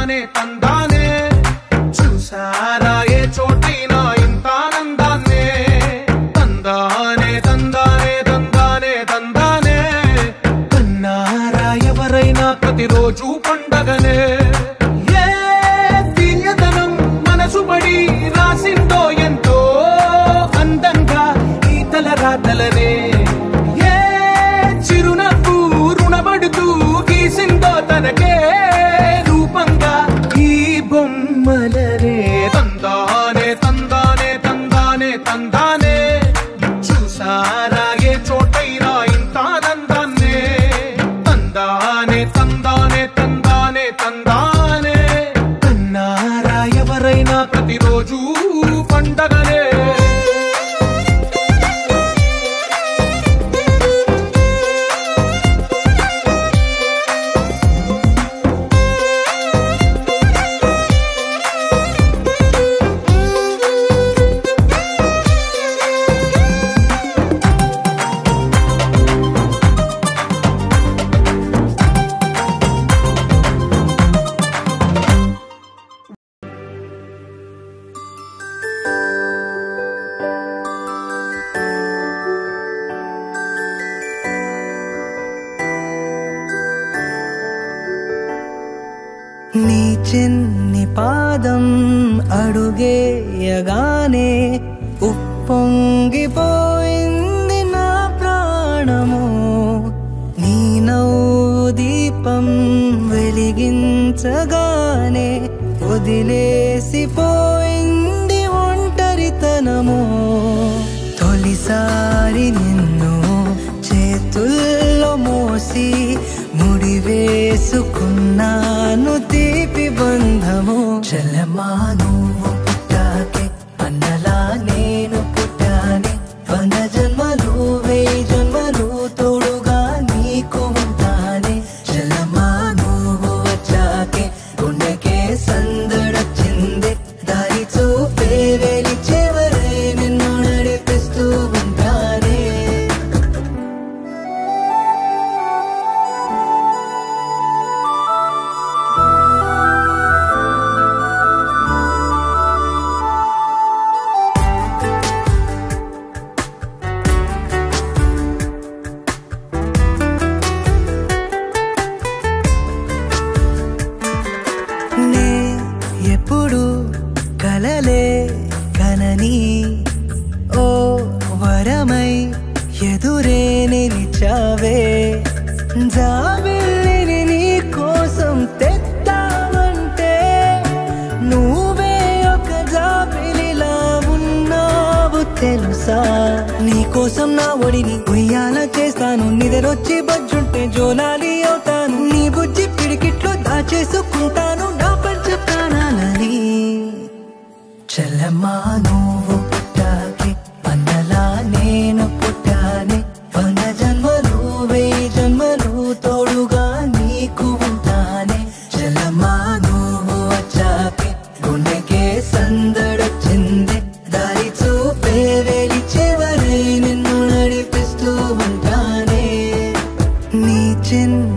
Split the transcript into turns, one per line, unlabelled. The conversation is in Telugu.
తందానే తందానే చూసారా ఏ చోటైనా ఇంత ఆనందాన్నే తందానే తందానే తందానే తందానే కన్నారా ఎవరైనా ప్రతిరోజు పండగనే ఏ తీయదనం మనసుబడి రాసిందో ఎంతో అందంగా ఈ తలరాతలనే ఏ చిరునవ్వు రుణపడుతూ గీసిందో తనకే రూపంగా ఈ బొమ్మలనే తందానే తందానే తందానే తందానే చూసారా ఏ చోటైనా ఇంత ఆనందాన్నే తందానే తందానే తందానే తందానే కన్నారా ఎవరైనా ప్రతిరోజు పండగనే
నీ చిన్ని పాదం అడుగేయగానే ఉప్పొంగిపోయింది నా ప్రాణము నీ నవ్వు దీపం వెలిగించగానే వదిలేసిపోయింది ఒంటరితనము తొలిసారి నిన్ను చేతుల్లో మోసి ముడివేసుకున్నాను తీపి బంధము చలమా నువ్వు పుట్టాకే అన్నలా నేను పుట్టానే 100 జన్మలు 1000 జన్మలు తోడుగా నీకు ఉంటానే చలమా నువ్వు వచ్చాకే గుండెకే సందడొచ్చింది దారి చూపే వెలి చివరే నిన్ను నడిపిస్తూ ఉంటానే నే ఎప్పుడు కలలే కనని ఓ వరమై ఎదురే నిలిచావే జాబిల్లిని నీ కోసం తెత్తావంటే నువ్వే ఒక జాబిలిలా ఉన్నావు తెలుసా నీ కోసం నా ఒడిని ఉయ్యాల చేస్తాను నిద్రొచ్చి బజ్జుంటే జోలాలి అవుతాను నీ బుజ్జి పిడికిట్లో దాచేసుకుంటాను నా పంచ ప్రాణాలని చల్లమ్మా నువ్వు పుట్టాకే అన్నలా నేను పుట్టానే 100 జన్మలు 1000 జన్మలు తోడుగా నీకు ఉంటానే చల్లమ్మా నువ్వు వచ్చాకే గుండెకే సందడొచ్చింది దారి చూపే వెలి చివరే నిన్ను నడిపిస్తూ ఉంటానే నీ చిన్న